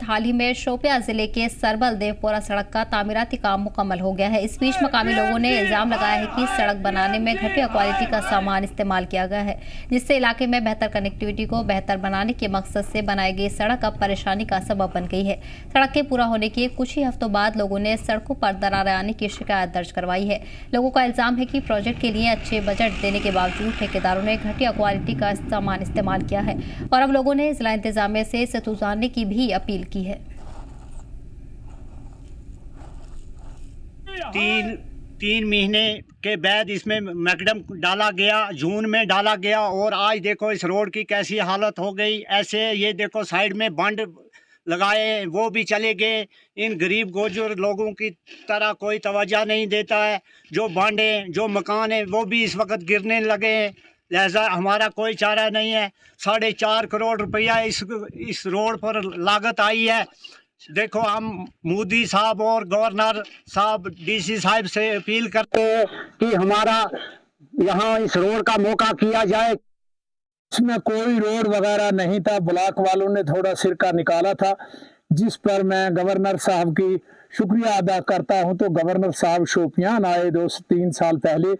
हाल ही में शोपियां जिले के सरबल देवपुरा सड़क का तामीराती काम मुकम्मल हो गया है। इस बीच मकामी लोगों ने इल्जाम लगाया है कि सड़क बनाने में घटिया क्वालिटी का सामान इस्तेमाल किया गया है, जिससे इलाके में बेहतर कनेक्टिविटी को बेहतर बनाने के मकसद से बनाई गई सड़क अब परेशानी का सबब बन गई है। सड़क के पूरा होने के कुछ ही हफ्तों बाद लोगों ने सड़कों पर दरारें आने की शिकायत दर्ज करवाई है। लोगों का इल्जाम है कि प्रोजेक्ट के लिए अच्छे बजट देने के बावजूद ठेकेदारों ने घटिया क्वालिटी का सामान इस्तेमाल किया है और अब लोगों ने जिला इंतजामिया से इसे सुधारने की भी अपील की है। तीन महीने के बाद इसमें मैकडम डाला गया, जून में डाला गया और आज देखो इस रोड की कैसी हालत हो गई। ऐसे ये देखो साइड में बंड लगाए वो भी चले गए। इन गरीब गोजर लोगों की तरह कोई तवज्जो नहीं देता है। जो बंड है, जो मकान है, वो भी इस वक्त गिरने लगे हैं। लिहाजा हमारा कोई चारा नहीं है। 4.5 करोड़ रुपया इस रोड पर लागत आई है। देखो हम मोदी साहब और गवर्नर साहब, डीसी साहब से अपील करते हैं कि हमारा यहाँ इस रोड का मौका किया जाए। इसमें कोई रोड वगैरह नहीं था, ब्लॉक वालों ने थोड़ा सिरका निकाला था, जिस पर मैं गवर्नर साहब की शुक्रिया अदा करता हूं। तो गवर्नर साहब शोपियां आए 2-3 साल पहले,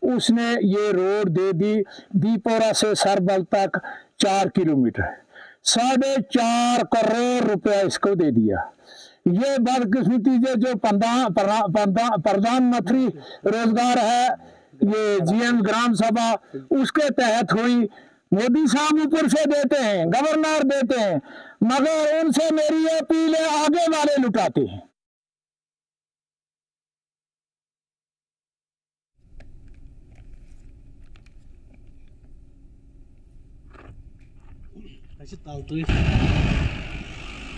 उसने ये रोड दे दी दीपोरा से सरबल तक 4 किलोमीटर, 4.5 करोड़ रुपया इसको दे दिया। ये बदकिस्मती जो प्रधानमंत्री रोजगार है, ये जीएम ग्राम सभा, उसके तहत हुई। मोदी साहब ऊपर से देते हैं, गवर्नर देते हैं, मगर उनसे मेरी अपील है, आगे वाले लुटाते हैं।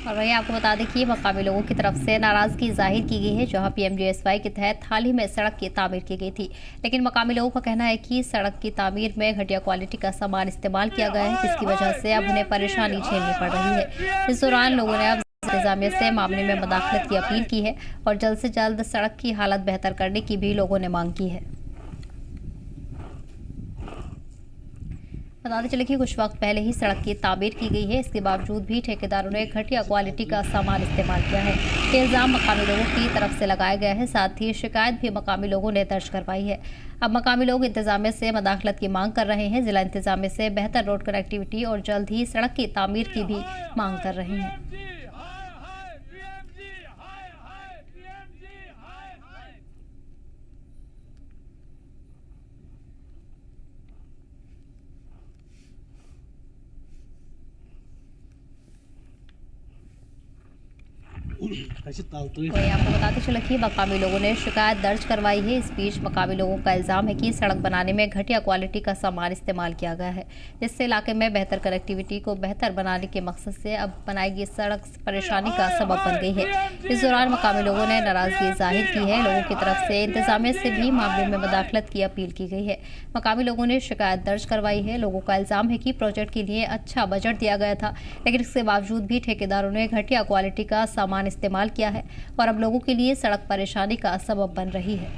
और वहीं आपको बता दें कि मकामी लोगों की तरफ से नाराजगी जाहिर की गई है, जहां पीएमजीएसवाई के तहत हाल ही में सड़क की तामीर की गई थी, लेकिन मकामी लोगों का कहना है कि सड़क की तामीर में घटिया क्वालिटी का सामान इस्तेमाल किया गया है, जिसकी वजह से अब उन्हें परेशानी झेलनी पड़ रही है। इस दौरान लोगों ने अब इंतजामिया से मामले में मुदाखलत की अपील की है और जल्द से जल्द सड़क की हालत बेहतर करने की भी लोगों ने मांग की है। बताते चले कि कुछ वक्त पहले ही सड़क की तामीर की गई है, इसके बावजूद भी ठेकेदारों ने घटिया क्वालिटी का सामान इस्तेमाल किया है। ये इल्जाम मकामी लोगों की तरफ से लगाया गया है, साथ ही शिकायत भी मकामी लोगों ने दर्ज करवाई है। अब मकामी लोग इंतजामिया से मुदाखलत की मांग कर रहे हैं। जिला इंतजामिया से बेहतर रोड कनेक्टिविटी और जल्द ही सड़क की तामीर की भी मांग कर रहे हैं। वही आपको बताते चले कि मकामी लोगों ने शिकायत दर्ज करवाई है। इस बीच मकामी लोगों का इल्जाम है कि सड़क बनाने में घटिया क्वालिटी का सामान इस्तेमाल किया गया है, जिससे इलाके में बेहतर कनेक्टिविटी को बेहतर बनाने के मकसद से अब बनाई गई सड़क परेशानी का सबब बन गई है। इस दौरान मकामी लोगों ने नाराजगी जाहिर की है। लोगों की तरफ से इंतजामिया से भी मामले में मुदाखलत की अपील की गई है। मकामी लोगों ने शिकायत दर्ज करवाई है। लोगों का इल्जाम है कि प्रोजेक्ट के लिए अच्छा बजट दिया गया था, लेकिन इसके बावजूद भी ठेकेदारों ने घटिया क्वालिटी का सामान इस्तेमाल किया है और अब लोगों के लिए सड़क परेशानी का सबब बन रही है।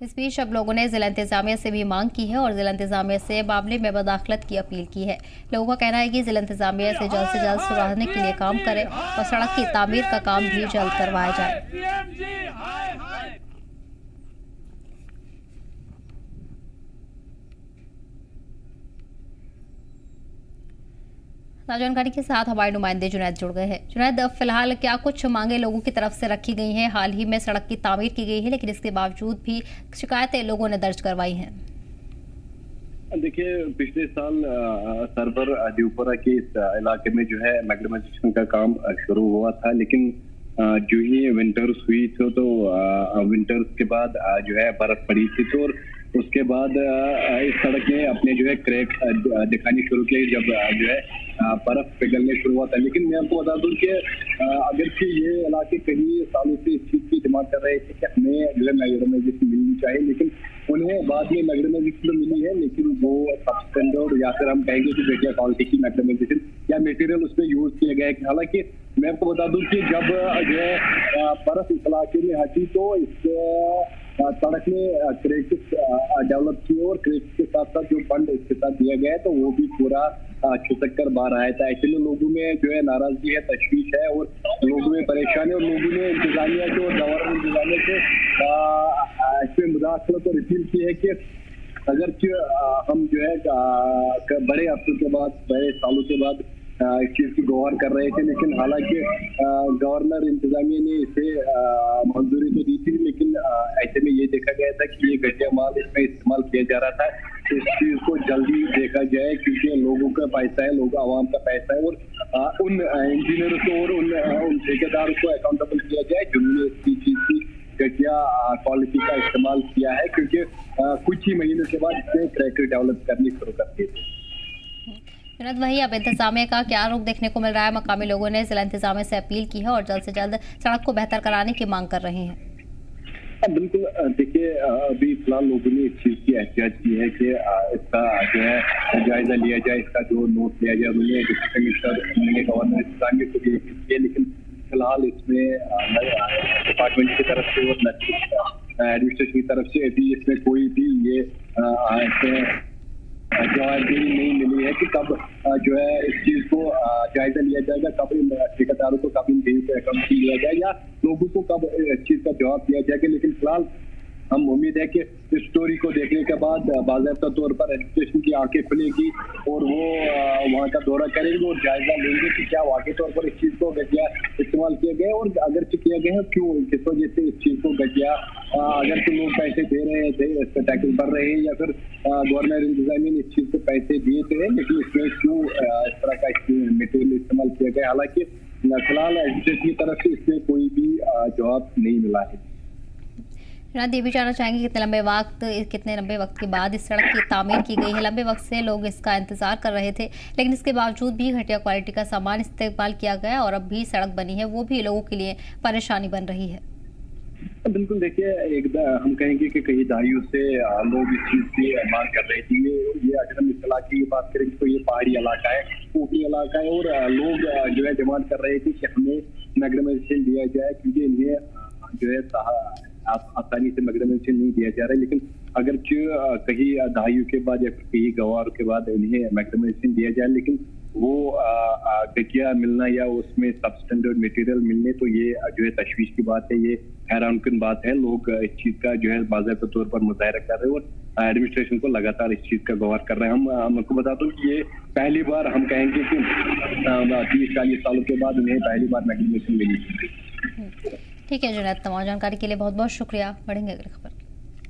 इस बीच अब लोगों ने जिला इंतजामिया से भी मांग की है और जिला इंतजामिया से मामले में मुदाखलत की अपील की है। लोगों का कहना है कि जिला इंतजामिया से जल्द सुधारने के लिए काम करे और सड़क की तामीर का काम भी जल्द करवाया जाए। जानकारी के साथ हमारे नुमाइंदे जुनैद जुड़ गए हैं। जुनैद, फिलहाल क्या कुछ मांगे लोगों की तरफ से रखी गई हैं? हाल ही में सड़क की तामीर की गई है, लेकिन इसके बावजूद भी शिकायतें लोगों ने दर्ज करवाई हैं। देखिए, पिछले साल सरबर देवपुरा के इस इलाके में जो है मैग्नेटाइजेशन का काम शुरू हुआ था, लेकिन जो ही विंटर्स हुई तो विंटर्स के बाद जो है बर्फ पड़ी थी, तो उसके बाद इस सड़क ने अपने जो है क्रैक दिखानी शुरू की जब जो है बर्फ पिघलने शुरू हुआ था। लेकिन मैं आपको बता दूं कि अगर कि ये इलाके कई सालों से इस चीज की डिमांड कर रहे थे कि हमें जो है मैग्नेटाइजेशन मिलनी चाहिए, लेकिन उन्हें बाद में मैग्नेटाइजेशन तो मिली है, लेकिन वो सबस्टैंडर्ड या फिर हम कहेंगे कि घटिया क्वालिटी की मैग्नेटाइजेशन या मटेरियल उसमें यूज किया गया है। हालांकि मैं आपको बता दूं कि जब जो है बर्फ इस इलाके में हटी तो इस सड़क में क्रेडिट डेवलप किए और क्रेडिट के साथ साथ जो फंड इसके साथ दिया गया है तो वो भी पूरा खिसक कर बाहर आया था। एक्चुअली लोगों में जो है नाराजगी है, तशवीश है और लोगों में परेशानी, और लोगों ने इंतजामिया को, गवर्नमेंट इंतजामिया को इसमें मुदाखलत और अपील की है कि अगर हम जो है बड़े अरसों के बाद, बड़े सालों के बाद इस चीज की गौर कर रहे थे, लेकिन हालांकि गवर्नर इंतजामिया ने इसे मंजूरी तो दी थी, लेकिन ऐसे में ये देखा गया था कि ये घटिया माल इसमें इस्तेमाल किया जा रहा था। इस चीज को जल्दी देखा जाए क्योंकि लोगों का पैसा है, लोग आवाम का पैसा है, और उन इंजीनियरों को और उन ठेकेदारों को अकाउंटेबल किया जाए जिन्होंने इस चीज की घटिया क्वालिटी का इस्तेमाल किया है, क्योंकि कुछ ही महीनों के बाद इसने क्रैकर डेवलप करनी शुरू कर दी थी। जुनैद, वही अब इंतजामिया का क्या रुख देखने को मिल रहा है? मकामी लोगों ने जिला इंतजामिया से अपील की है और जल्द से जल्द सड़क को बेहतर कराने की मांग कर रहे हैं। बिल्कुल, देखिए अभी फिलहाल लोगों ने इस चीज की एहतियात की है कि इसका जो है जायजा लिया जाए, इसका जो नोट लिया जाए। उन्होंने डिप्टी कमिश्नर, उन्होंने गवर्नर इंतजामिया को भी किया, लेकिन फिलहाल इसमें डिपार्टमेंट की तरफ से और एडमिनिस्ट्रेशन की तरफ से अभी इसमें कोई भी ये जवाबदेही नहीं मिली है कि कब जो है इस चीज को जायजा लिया जाएगा, कब इन ठेकेदारों को, कब इन देवी को अकाउंट लिया जाए या लोगों को कब इस चीज का जवाब दिया जाएगा। लेकिन फिलहाल हम उम्मीद है कि इस स्टोरी को देखने के बाद बाकायदा तौर पर एडमिनिस्ट्रेशन की आंखें खुलेगी और वो वहाँ का दौरा करेंगे और जायजा लेंगे कि क्या वाकई तौर पर इस चीज को घटिया इस्तेमाल किया गया और अगर किया गया है क्यों, किस वजह से इस चीज को घटिया, अगर तो लोग पैसे दे रहे थे, इस पर टैक्स भर रहे हैं या फिर गवर्नर इंतजामिया ने इस चीज को पैसे दिए थे, लेकिन इसमें क्यों इस तरह का मटेरियल इस्तेमाल किया गया। हालांकि फिलहाल एडमिनिस्ट्रेशन की तरफ से इसमें कोई भी जवाब नहीं मिला है। ये भी जानना चाहेंगे कितने लंबे वक्त के बाद इस सड़क की तामीर की गई है? लंबे वक्त से लोग इसका इंतजार कर रहे थे, लेकिन इसके बावजूद भी घटिया क्वालिटी का सामान इस्तेमाल किया गया और अब भी सड़क बनी है, वो भी लोगों के लिए परेशानी बन रही है। बिल्कुल, देखिए हम कहेंगे कि कई दहाइयों से लोग इस चीज की मांग कर रहे थे। ये अगर हम इस इलाके की बात करें तो ये पहाड़ी इलाका है, ऊपरी इलाका है और लोग जो है डिमांड कर रहे थे कि हमें मैग्नेमाइजेशन दिया जाए, क्योंकि इन्हें जो है आसानी से मैग्नेमाइजेशन नहीं दिया जा रहा है। लेकिन अगर कहीं दहाइयों के बाद या कहीं गवार के बाद इन्हें मैग्नेमाइजेशन दिया जाए, लेकिन वो घटिया मिलना या उसमें सबस्टैंडर्ड मटेरियल मिलने, तो ये जो है तशवीश की बात है, ये हैरानकुन बात है। लोग इस चीज का जो है बाकायदा तौर पर मुजाहरा कर रहे हैं और एडमिनिस्ट्रेशन को लगातार इस चीज का गौर कर रहे हैं। हम आपको बता दूं कि ये पहली बार हम कहेंगे कि 30-40 सालों के बाद उन्हें पहली बार मैग्नेमाइजेशन मिली। ठीक है जुनैद, तमाम जानकारी के लिए बहुत बहुत शुक्रिया। बढ़ेंगे अगली खबर।